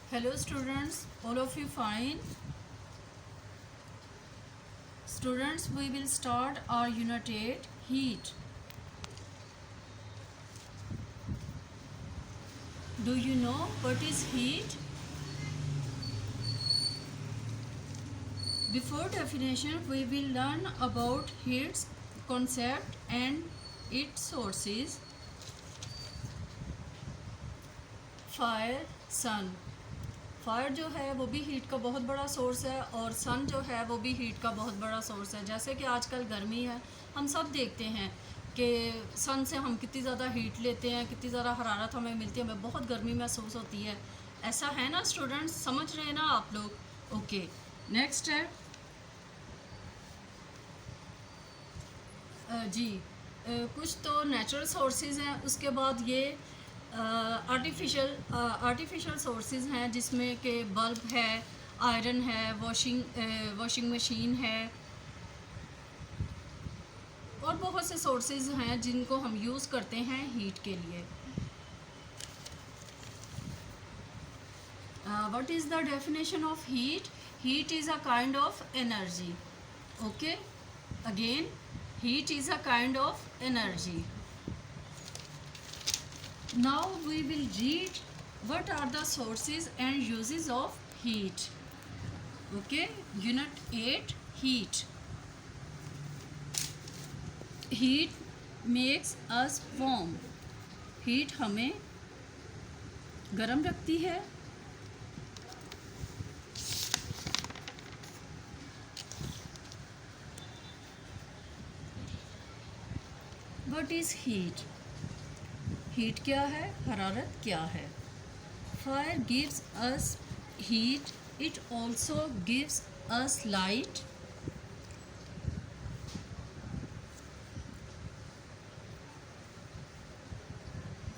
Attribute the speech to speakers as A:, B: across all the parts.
A: Hello students, all of you fine? Students, we will start our unit 8 heat. Do you know what is heat? Before definition, we will learn about heat's concept and its sources. Fire, sun. Fire जो है वो भी heat का बहुत बड़ा source है और सन जो है वो भी हीट का बहुत बड़ा सोर्स है। जैसे कि आजकल गर्मी है, हम सब देखते हैं कि सन से हम कितनी ज़्यादा हीट लेते हैं, कितनी ज़्यादा हरारत हमें मिलती है, हमें बहुत गर्मी महसूस होती है। ऐसा है ना स्टूडेंट्स, समझ रहे हैं ना आप लोग? ओके, नेक्स्ट है जी कुछ तो नेचुरल सोर्सेज हैं, उसके बाद ये आर्टिफिशियल सोर्सेज हैं जिसमें कि बल्ब है, आयरन है, वॉशिंग मशीन है और बहुत से सोर्सेज हैं जिनको हम यूज़ करते हैं हीट के लिए। What is the definition of heat? Heat is a kind of energy. Okay, again heat is a kind of energy. Now we will read what are the sources and uses of heat. Okay, unit 8 heat. Heat makes us warm. Heat हमें गर्म रखती है। What is heat? Heat क्या है? हरारत क्या है? Fire gives us heat. It also gives us light.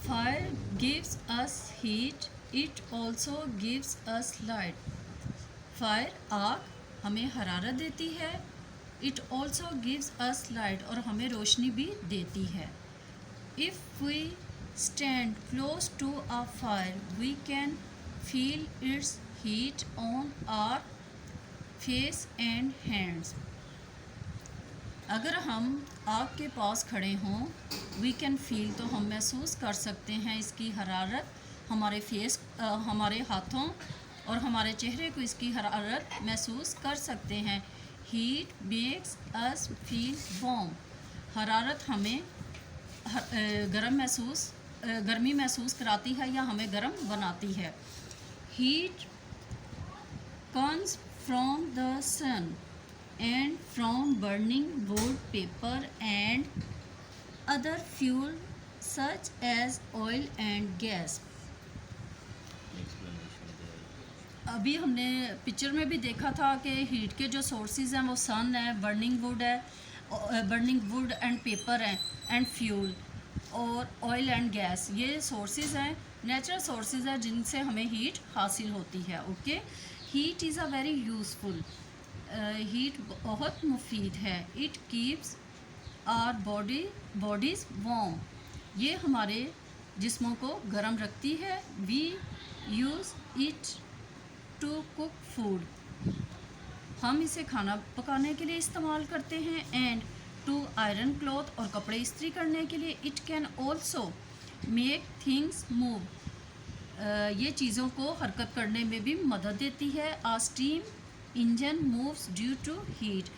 A: Fire gives us heat. It also gives us light. Fire आग हमें हरारत देती है। It also gives us light और हमें रोशनी भी देती है। If we stand close to a fire, we can feel its heat on our face and hands. अगर हम आग के पास खड़े हों, we can feel तो हम महसूस कर सकते हैं इसकी हरारत हमारे फेस, हमारे हाथों और हमारे चेहरे को इसकी हरारत महसूस कर सकते हैं। Heat makes us feel warm. हरारत हमें गर्मी महसूस कराती है या हमें गर्म बनाती है। Heat comes from the sun and from burning wood, paper and other fuel such as oil and gas. अभी हमने पिक्चर में भी देखा था कि हीट के जो सोर्सेज हैं वो सन है, बर्निंग वुड एंड पेपर है एंड फ्यूल और ऑयल एंड गैस। ये सोर्सेज हैं, नेचुरल सोर्सेज हैं जिनसे हमें हीट हासिल होती है। Okay, heat is a very useful. Heat बहुत मुफीद है। It keeps our bodies warm. ये हमारे जिस्मों को गर्म रखती है। We use it to cook food. हम इसे खाना पकाने के लिए इस्तेमाल करते हैं। एंड टू आयरन क्लॉथ और कपड़े इस्त्री करने के लिए। It can also make things move. ये चीज़ों को हरकत करने में भी मदद देती है। A steam engine moves due to heat.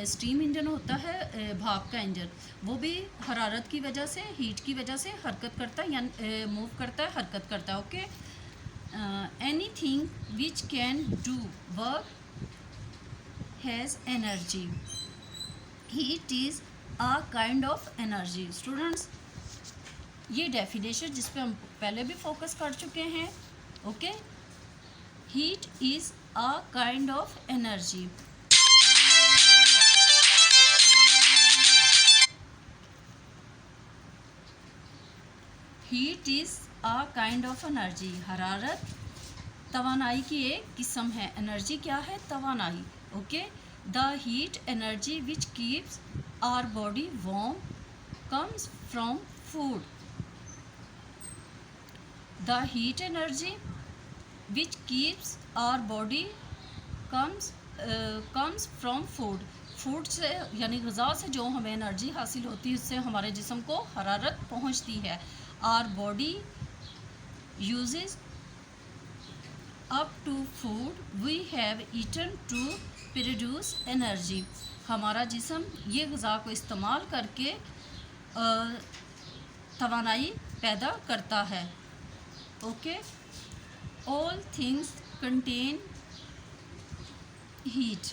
A: Steam engine होता है भाप का इंजन, वो भी हरारत की वजह से, हीट की वजह से हरकत करता है या मूव करता है, हरकत करता है। Okay, anything which can do work has energy. Heat is a kind of energy. Students, ये डेफिनेशन जिस पे हम पहले भी फोकस कर चुके हैं। Okay, heat is a kind of energy. Heat is a kind of energy. हरारत तवानाई की एक किस्म है। एनर्जी क्या है? तवानाई। Okay, the heat energy which keeps our body warm comes from food. The heat energy which keeps our body comes from food से यानी ग़िज़ा से जो हमें एनर्जी हासिल होती है उससे हमारे जिस्म को हरारत पहुंचती है। Our body uses up to food we have eaten to produce energy. हमारा जिस्म ये ग़िज़ा को इस्तेमाल करके तवानाई पैदा करता है। Okay, all things contain heat,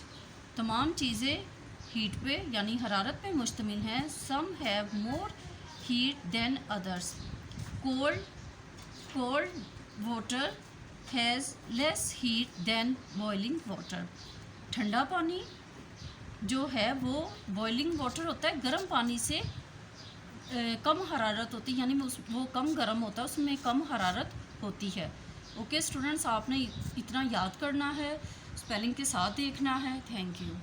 A: तमाम चीज़ें हीट पे यानी हरारत पे मुश्तमिल हैं। Some have more heat than others. Cold water has less heat than boiling water. ठंडा पानी जो है वो बॉइलिंग वाटर होता है, गर्म पानी से कम हरारत होती है, यानी वो कम गर्म होता है, उसमें कम हरारत होती है। ओके स्टूडेंट्स, आपने इतना याद करना है, स्पेलिंग के साथ देखना है। Thank you.